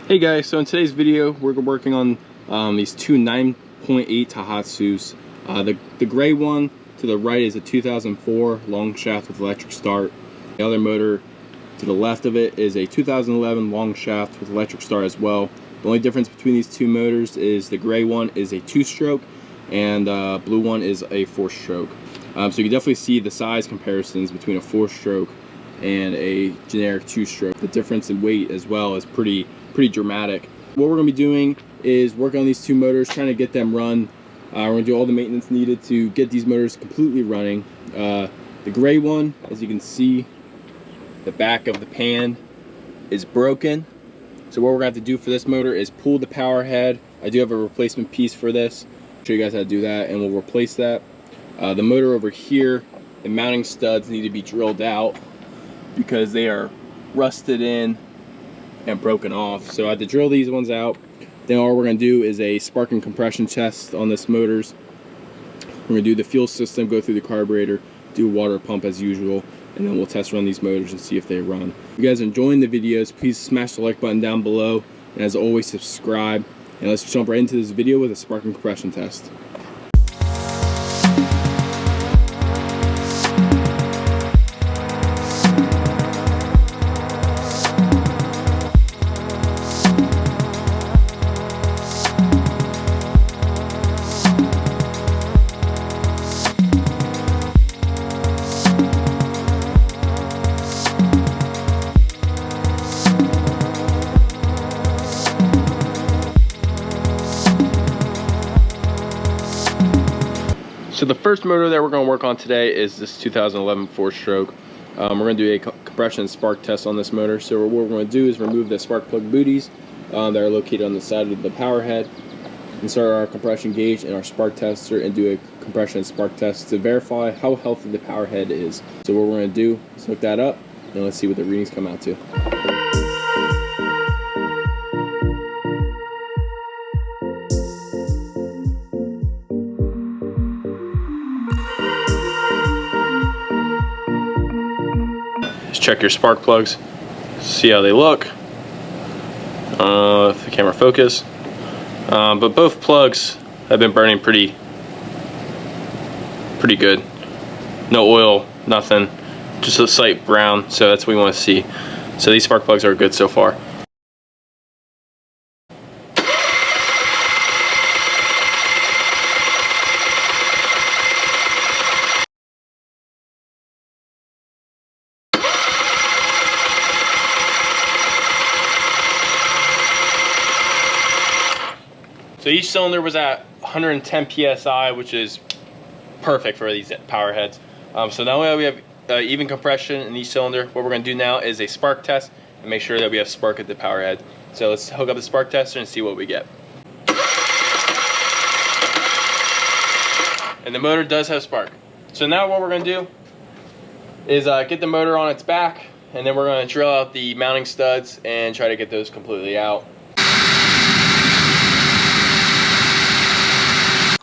Hey guys, so in today's video we're working on these two 9.8 Tohatsus. The gray one to the right is a 2004 long shaft with electric start. The other motor to the left of it is a 2011 long shaft with electric start as well. The only difference between these two motors is the gray one is a 2-stroke and blue one is a 4-stroke. So you can definitely see the size comparisons between a 4-stroke and a generic 2-stroke. The difference in weight as well is pretty dramatic. What we're going to be doing is working on these two motors, trying to get them run. We're going to do all the maintenance needed to get these motors completely running. The gray one, as you can see, the back of the pan is broken. So what we're going to have to do for this motor is pull the power head. I do have a replacement piece for this. I'll show you guys how to do that, and we'll replace that. The motor over here, the mounting studs need to be drilled out because they are rusted in and broken off. So I had to drill these ones out. Then all we're going to do is a spark and compression test on this motors. We're going to do the fuel system, go through the carburetor, do a water pump as usual, and then we'll test run these motors and see if they run. If you guys are enjoying the videos, please smash the like button down below, and as always, subscribe. And let's jump right into this video with a spark and compression test. So the first motor that we're going to work on today is this 2011 4-stroke. We're going to do a compression and spark test on this motor. So what we're going to do is remove the spark plug booties that are located on the side of the power head, insert our compression gauge and our spark tester, and do a compression and spark test to verify how healthy the power head is. So what we're going to do is hook that up, and let's see what the readings come out to. Check your spark plugs, see how they look, if the camera focus. But both plugs have been burning pretty good. No oil, nothing, just a slight brown, so that's what we want to see. So these spark plugs are good so far. So each cylinder was at 110 psi, which is perfect for these power heads. So now we have even compression in each cylinder. What we're going to do now is a spark test and make sure that we have spark at the power head. So let's hook up the spark tester and see what we get. And the motor does have spark. So now what we're going to do is get the motor on its back, and then we're going to drill out the mounting studs and try to get those completely out.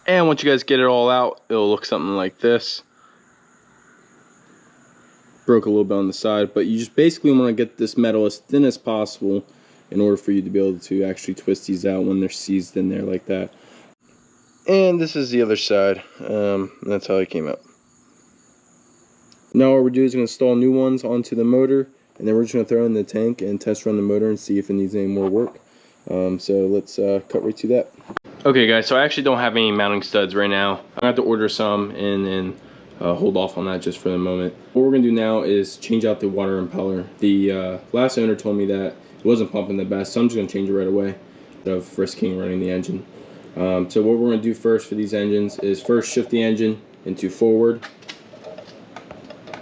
And once you guys get it all out, it'll look something like this. Broke a little bit on the side, but you just basically want to get this metal as thin as possible in order for you to be able to actually twist these out when they're seized in there like that. And this is the other side. That's how it came out. Now what we're doing is going to install new ones onto the motor, and then we're just going to throw it in the tank and test run the motor and see if it needs any more work. So let's cut right to that. Okay guys, so I actually don't have any mounting studs right now. I'm going to have to order some and hold off on that just for the moment. What we're going to do now is change out the water impeller. The last owner told me that it wasn't pumping the best, so I'm just going to change it right away instead of risking running the engine. So what we're going to do first for these engines is first shift the engine into forward.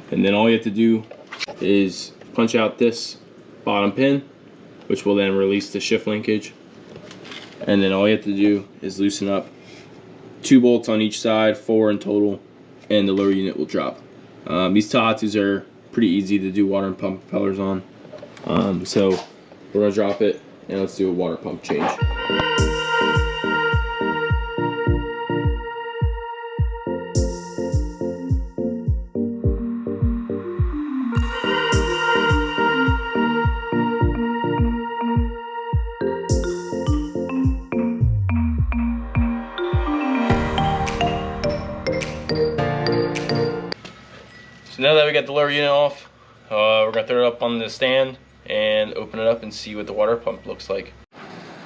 And then all you have to do is punch out this bottom pin, which will then release the shift linkage. And then all you have to do is loosen up 2 bolts on each side, 4 in total, and the lower unit will drop. These Tohatsus are pretty easy to do water and pump propellers on. So we're going to drop it, and let's do a water pump change. So now that we got the lower unit off, we're gonna throw it up on the stand and open it up and see what the water pump looks like.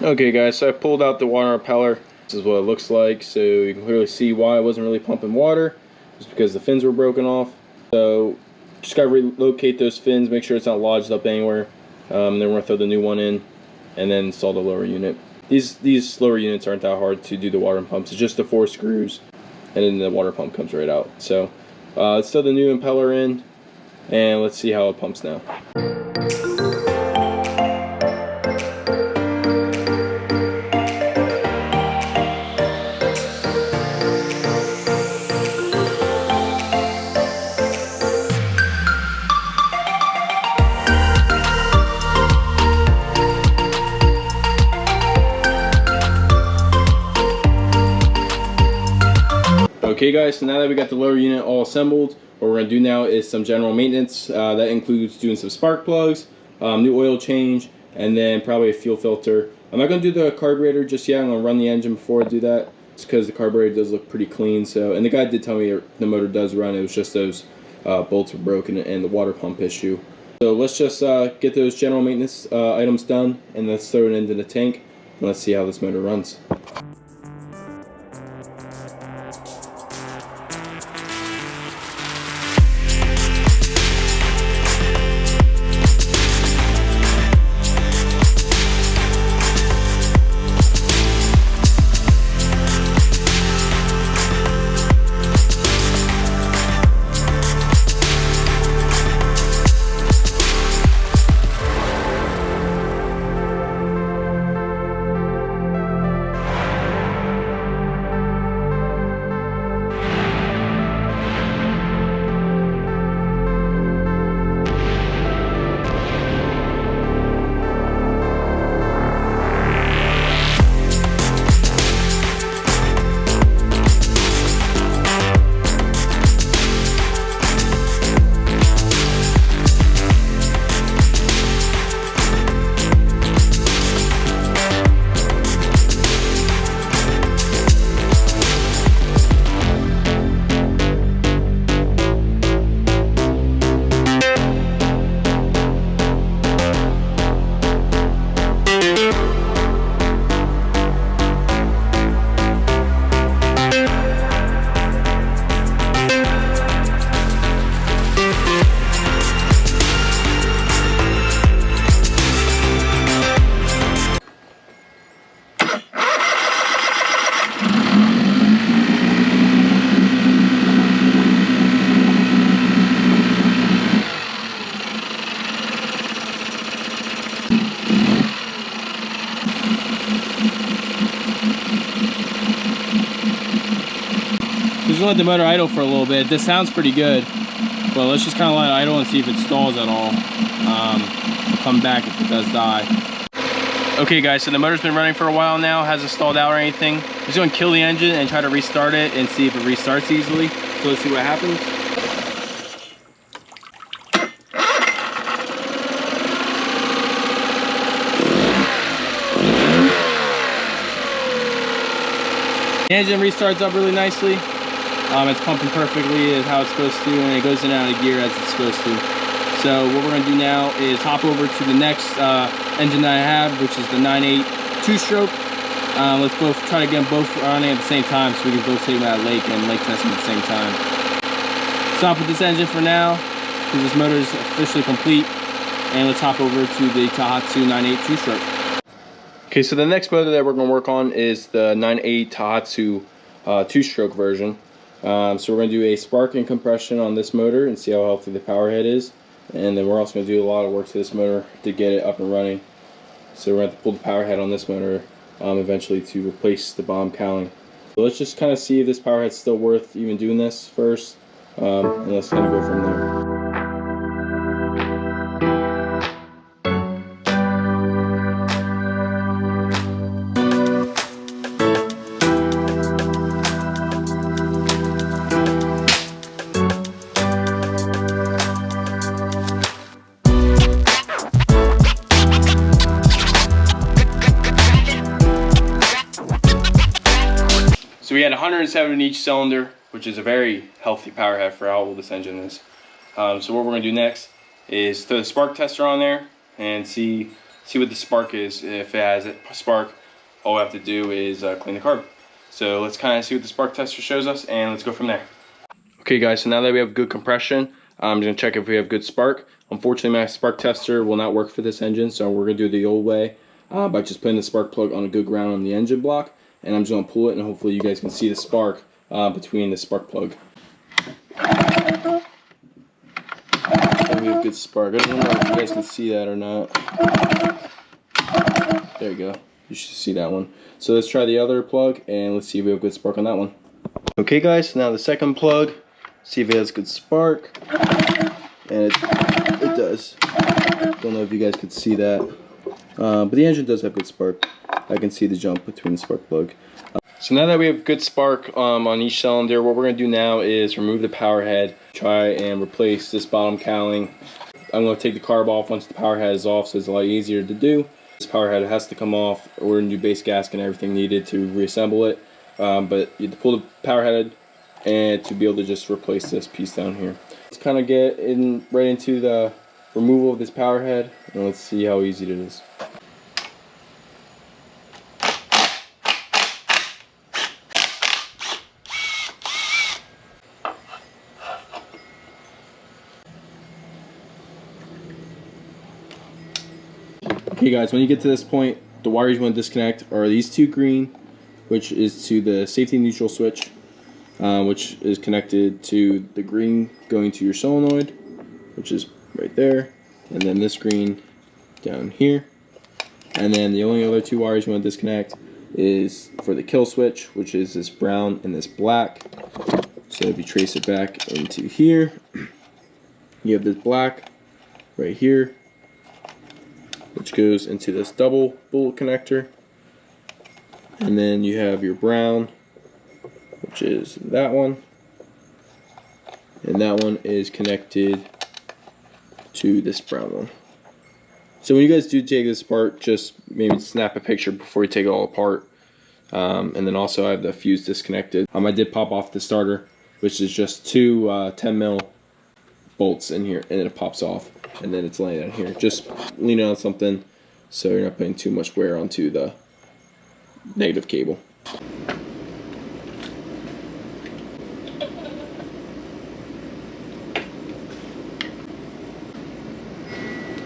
Okay guys, so I pulled out the water impeller. This is what it looks like. So you can clearly see why it wasn't really pumping water. Just because the fins were broken off. So just gotta relocate those fins, make sure it's not lodged up anywhere. Then we're gonna throw the new one in and then install the lower unit. These lower units aren't that hard to do the water pumps. It's just the 4 screws and then the water pump comes right out. So let's throw the new impeller in and let's see how it pumps now. Okay guys, so now that we got the lower unit all assembled, what we're going to do now is some general maintenance. That includes doing some spark plugs, new oil change, and then probably a fuel filter. I'm not going to do the carburetor just yet. I'm going to run the engine before I do that, just because the carburetor does look pretty clean. So, and the guy did tell me the motor does run. It was just those bolts were broken and the water pump issue. So let's just get those general maintenance items done, and let's throw it into the tank, and let's see how this motor runs. Just let the motor idle for a little bit. This sounds pretty good, but let's just kind of let it idle and see if it stalls at all. We'll come back if it does die. Okay guys, so the motor's been running for a while now, hasn't stalled out or anything. I'm just going to kill the engine and try to restart it and see if it restarts easily. So let's see what happens. The engine restarts up really nicely. It's pumping perfectly as how it's supposed to, and it goes in and out of gear as it's supposed to. So what we're going to do now is hop over to the next engine that I have, which is the 9.8 2-stroke. Let's both try to get them both running at the same time so we can both take them out of lake and lake test them at the same time. Stop with this engine for now because this motor is officially complete, and let's hop over to the Tohatsu 9.8 2-stroke. Okay, so the next motor that we're going to work on is the 9.8 Tohatsu 2-stroke version. So we're going to do a spark and compression on this motor and see how healthy the power head is. And then we're also going to do a lot of work to this motor to get it up and running. So we're going to have to pull the power head on this motor eventually to replace the bomb cowling. So let's just kind of see if this power head's still worth even doing this first. And let's kind of go from there. So we had 107 in each cylinder, which is a very healthy power head for how old this engine is. So what we're going to do next is throw the spark tester on there and see what the spark is. If it has a spark, all we have to do is clean the carb. So let's kind of see what the spark tester shows us, and let's go from there. Okay guys, so now that we have good compression, I'm going to check if we have good spark. Unfortunately, my spark tester will not work for this engine, so we're going to do it the old way by just putting the spark plug on a good ground on the engine block, and I'm just going to pull it, and hopefully you guys can see the spark between the spark plug. We have good spark. I don't know if you guys can see that or not. There you go. You should see that one. So let's try the other plug and let's see if we have good spark on that one. Okay guys, now the second plug. See if it has good spark. And it does. Don't know if you guys could see that. But the engine does have good spark. I can see the jump between the spark plug. So now that we have good spark on each cylinder, what we're going to do now is remove the power head, try and replace this bottom cowling. I'm going to take the carb off once the power head is off, so it's a lot easier to do. This power head has to come off. We're going to do base gasket and everything needed to reassemble it. But you have to pull the power head and to be able to just replace this piece down here. Let's kind of get right into the removal of this power head, and let's see how easy it is. Okay guys, when you get to this point, the wires you want to disconnect are these two green, which is to the safety neutral switch, which is connected to the green going to your solenoid, which is right there, and then this green down here. And then the only other two wires you want to disconnect is for the kill switch, which is this brown and this black. So if you trace it back into here, you have this black right here, which goes into this double bullet connector, and then you have your brown, which is that one, and that one is connected to this brown one. So when you guys do take this apart, just maybe snap a picture before you take it all apart. And then also I have the fuse disconnected. I did pop off the starter, which is just two 10 mil bolts in here, and then it pops off, and then it's laying down here. Just lean on something so you're not putting too much wear onto the negative cable.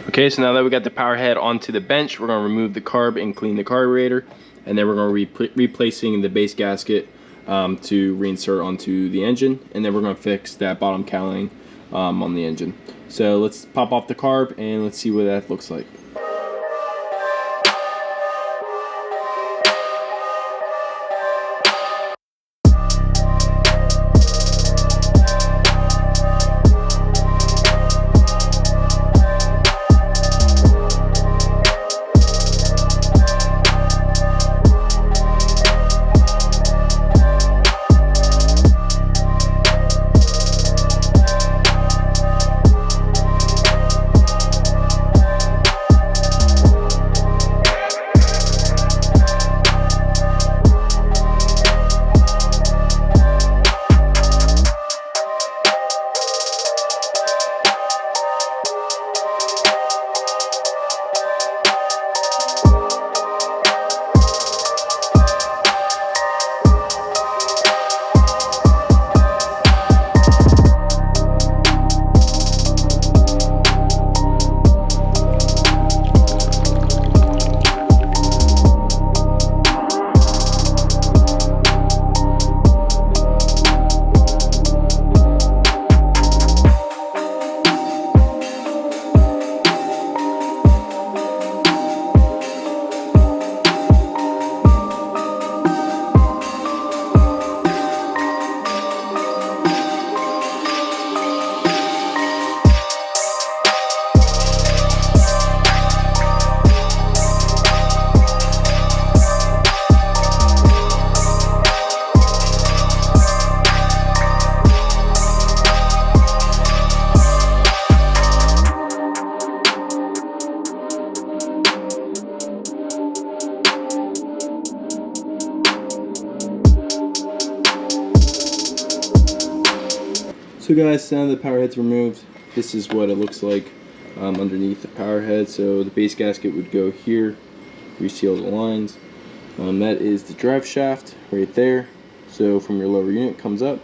Okay, so now that we got the power head onto the bench, we're going to remove the carb and clean the carburetor, and then we're going to be replacing the base gasket to reinsert onto the engine, and then we're going to fix that bottom cowling on the engine. So let's pop off the carb and let's see what that looks like. So guys, now the power head's removed, this is what it looks like underneath the power head. So the base gasket would go here. You see all the lines. That is the drive shaft right there. So from your lower unit comes up.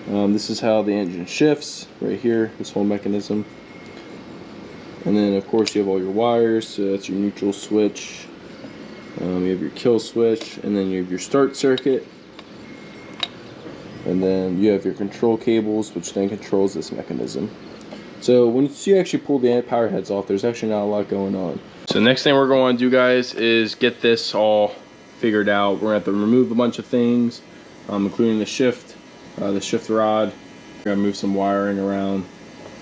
This is how the engine shifts right here, this whole mechanism. And then of course you have all your wires, so that's your neutral switch. You have your kill switch, and then you have your start circuit. And then you have your control cables, which then controls this mechanism. So once you actually pull the power heads off, there's actually not a lot going on. So next thing we're going to do, guys, is get this all figured out. We're going to have to remove a bunch of things, including the shift rod. We're going to move some wiring around,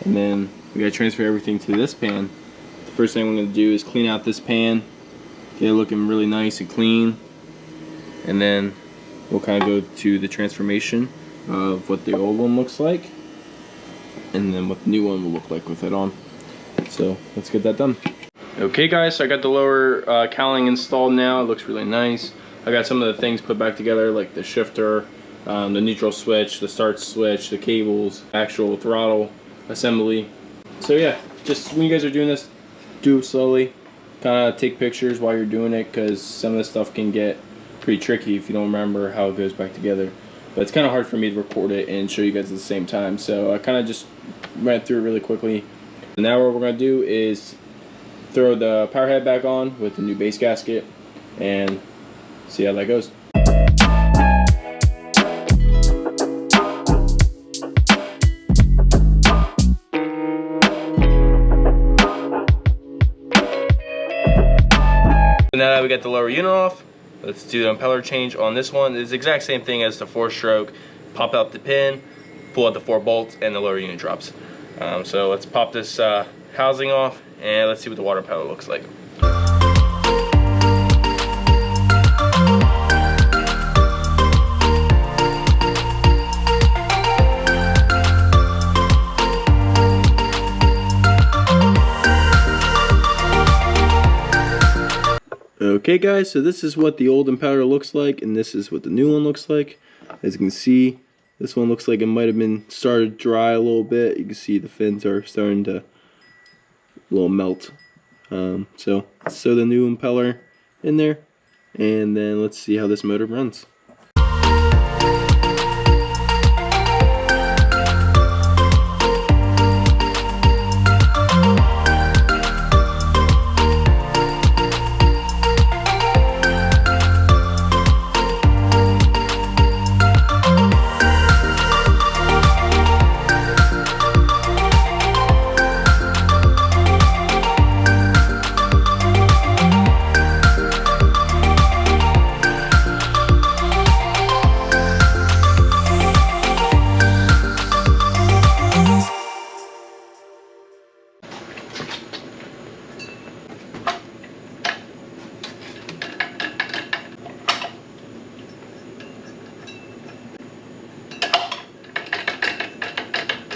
and then we got to transfer everything to this pan. The first thing we're going to do is clean out this pan, get it looking really nice and clean, and then we'll kind of go to the transformation of what the old one looks like, and then what the new one will look like with it on. So let's get that done. Okay guys, so I got the lower cowling installed now. It looks really nice. I got some of the things put back together, like the shifter, the neutral switch, the start switch, the cables, actual throttle assembly. So yeah, just when you guys are doing this, do it slowly. Kind of take pictures while you're doing it, because some of this stuff can get pretty tricky if you don't remember how it goes back together. But it's kind of hard for me to record it and show you guys at the same time, so I kind of just went through it really quickly. And now what we're going to do is throw the power head back on with the new base gasket and see how that goes. Now that we got the lower unit off, let's do the impeller change on this one. It's the exact same thing as the 4-stroke. Pop out the pin, pull out the 4 bolts, and the lower unit drops. So let's pop this housing off, and let's see what the water impeller looks like. Okay guys, so this is what the old impeller looks like, and this is what the new one looks like. As you can see, this one looks like it might have been started dry a little bit. You can see the fins are starting to melt. So let's throw the new impeller in there, and then let's see how this motor runs.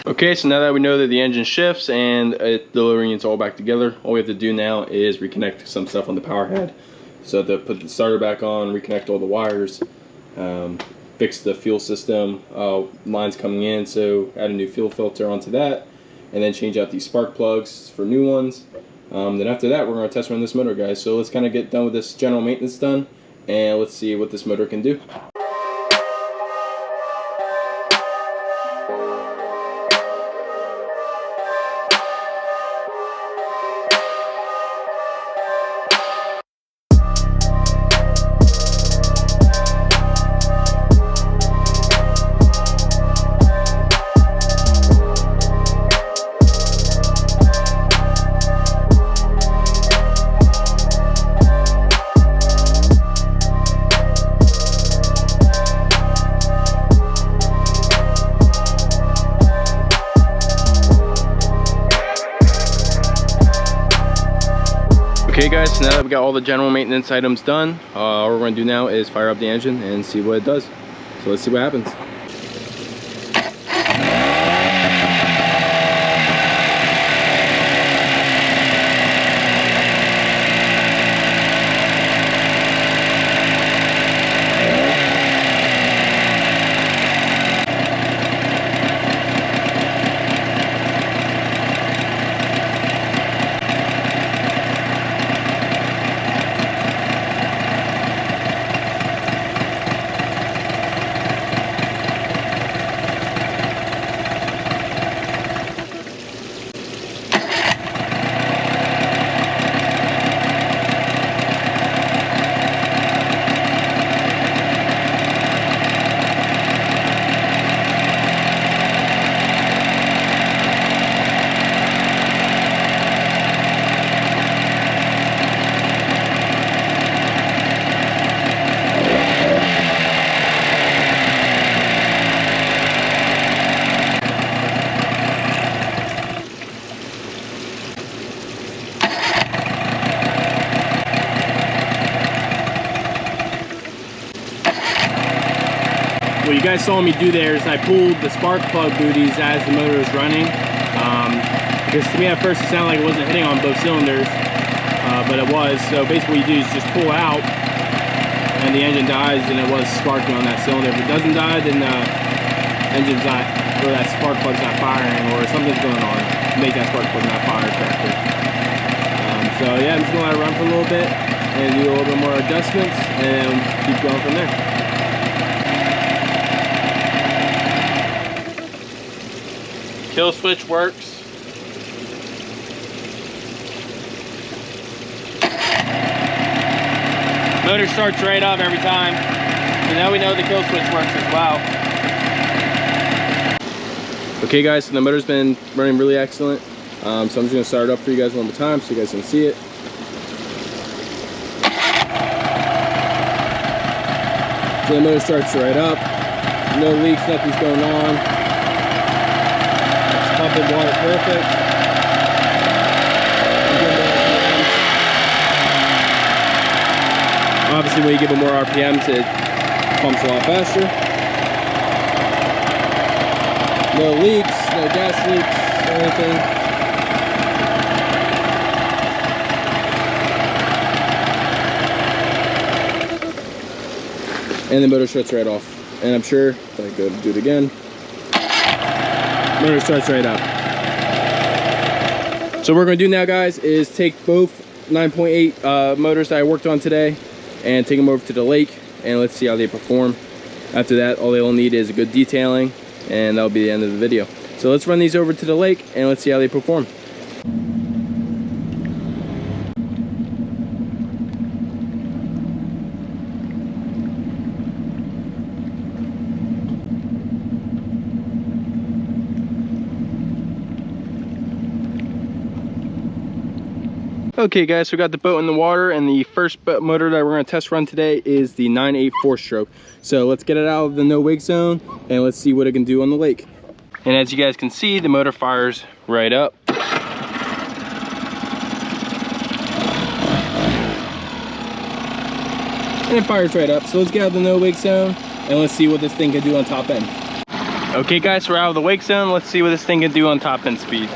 Okay, so now that we know that the engine shifts and the lower unit's all back together, all we have to do now is reconnect some stuff on the power head. So to put the starter back on, reconnect all the wires, fix the fuel system lines coming in, so add a new fuel filter onto that, and then change out these spark plugs for new ones. Then after that, we're going to test run this motor, guys. So let's kind of get done with this general maintenance done, and let's see what this motor can do. Okay guys, so now that we got all the general maintenance items done, all we're going to do now is fire up the engine and see what it does. So let's see what happens. what you guys saw me do there is I pulled the spark plug booties as the motor was running. Because to me at first it sounded like it wasn't hitting on both cylinders, but it was. So basically what you do is just pull out and the engine dies, and it was sparking on that cylinder. If it doesn't die, then the engine's not, or that spark plug's not firing, or something's going on to make that spark plug not fire correctly. So yeah, I'm just gonna let it run for a little bit and do a little bit more adjustments and keep going from there. Kill switch works. Motor starts right up every time. So now we know the kill switch works as well. Okay guys, so the motor's been running really excellent. So I'm just gonna start it up for you guys one more time so you guys can see it. So the motor starts right up. No leaks, nothing's going on. It's pumping water perfect. Obviously when you give it more RPMs, it pumps a lot faster. No leaks, no gas leaks, or anything. And the motor shuts right off. And I'm sure, if I go to do it again, motor starts right up. So what we're gonna do now, guys, is take both 9.8 motors that I worked on today and take them over to the lake, and let's see how they perform. After that, all they'll need is a good detailing, and that'll be the end of the video. So let's run these over to the lake and let's see how they perform. Okay guys, so we got the boat in the water, and the first boat motor that we're going to test run today is the 9.8 4-stroke. So let's get it out of the no wake zone and let's see what it can do on the lake. And as you guys can see, the motor fires right up. And it fires right up. So let's get out of the no wake zone and let's see what this thing can do on top end. Okay guys, so we're out of the wake zone. Let's see what this thing can do on top end speed.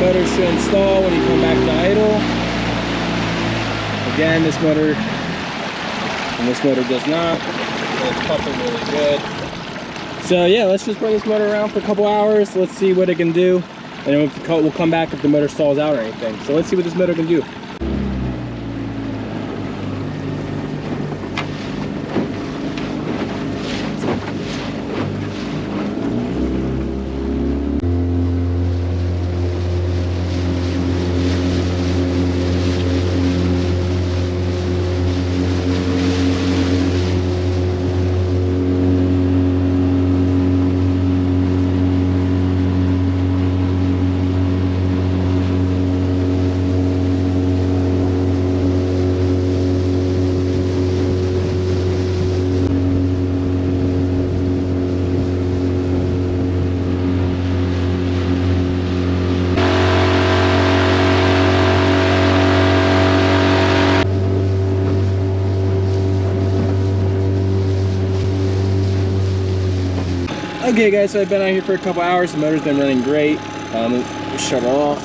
Motor should install when you come back to idle. Again, this motor and this motor does not. So it's pumping really good. So yeah, let's just run this motor around for a couple hours. Let's see what it can do, and then we'll come back if the motor stalls out or anything. So let's see what this motor can do. Okay guys, so I've been out here for a couple hours. The motor's been running great. Shut it off.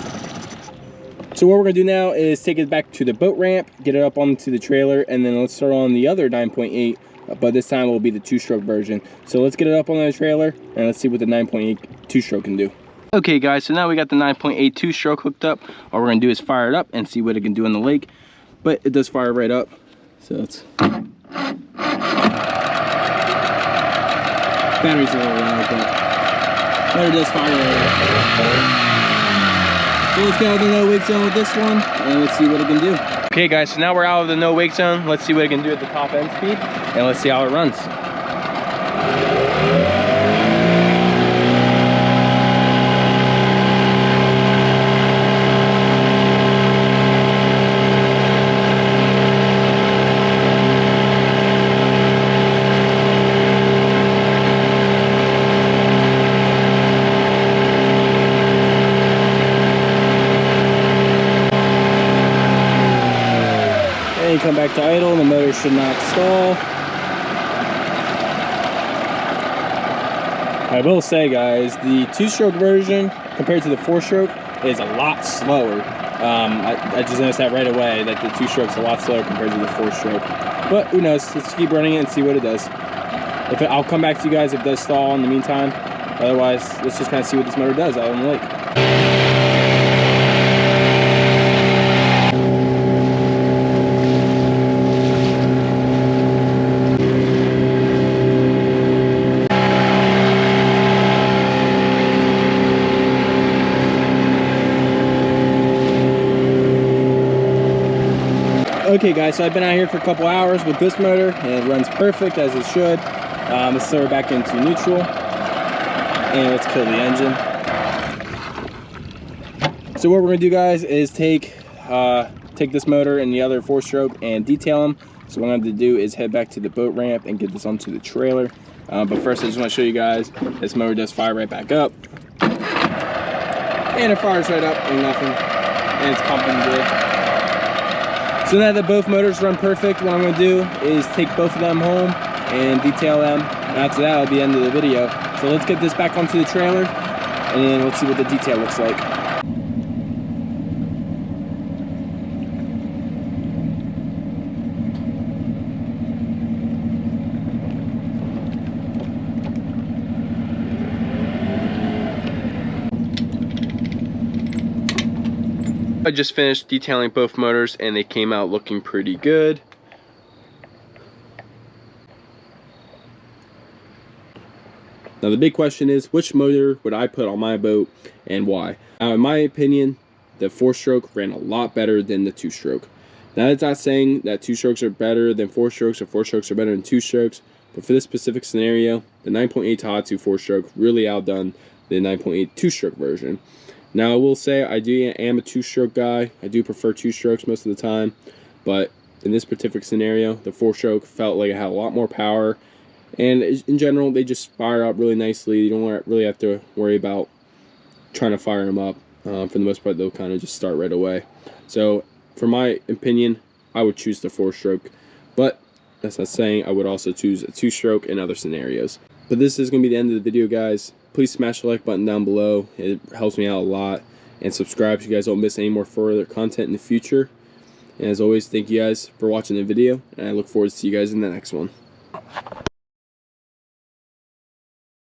So what we're gonna do now is take it back to the boat ramp, get it up onto the trailer, and then let's start on the other 9.8, but this time it will be the 2-stroke version. So let's get it up on the trailer and let's see what the 9.8 2-stroke can do. Okay guys, so now we got the 9.8 2-stroke hooked up. All we're gonna do is fire it up and see what it can do in the lake. But it does fire right up. So it's battery's a little loud, but motor does fire right up. So let's get out of the no wake zone with this one and let's see what it can do. Okay guys, so now we're out of the no wake zone. Let's see what it can do at the top end speed and let's see how it runs. And you come back to idle, and the motor should not stall. I will say, guys, the 2-stroke version compared to the 4-stroke is a lot slower. I just noticed that right away, that the 2-stroke's a lot slower compared to the 4-stroke. But who knows? Let's keep running it and see what it does. I'll come back to you guys if it does stall in the meantime. Otherwise, let's just kind of see what this motor does out on the lake. Okay guys, so I've been out here for a couple hours with this motor and it runs perfect as it should. Let's throw it back into neutral and let's kill the engine. So what we're gonna do, guys, is take this motor and the other 4-stroke and detail them. So what I'm going to do is head back to the boat ramp and get this onto the trailer. But first I just want to show you guys, this motor does fire right back up. And it fires right up and nothing. And it's pumping good. So now that both motors run perfect, what I'm going to do is take both of them home and detail them. And after that, it'll be the end of the video. So let's get this back onto the trailer and then let's see what the detail looks like. I just finished detailing both motors and they came out looking pretty good. Now the big question is, which motor would I put on my boat and why? Now in my opinion, the 4-stroke ran a lot better than the 2-stroke. Now that's not saying that 2-strokes are better than 4-strokes or 4-strokes are better than 2-strokes, but for this specific scenario, the 9.8 Tohatsu 4-stroke really outdone the 9.8 2-stroke version. Now I will say I am a 2-stroke guy. I do prefer 2-strokes most of the time, but in this particular scenario, the 4-stroke felt like it had a lot more power, and in general they just fire up really nicely. You don't really have to worry about trying to fire them up. For the most part, they'll kind of just start right away. So for my opinion, I would choose the 4-stroke, but that's not saying I would also choose a 2-stroke in other scenarios. But this is going to be the end of the video, guys. Please smash the like button down below. It helps me out a lot. And subscribe so you guys don't miss any more further content in the future. And as always, thank you guys for watching the video. And I look forward to see you guys in the next one.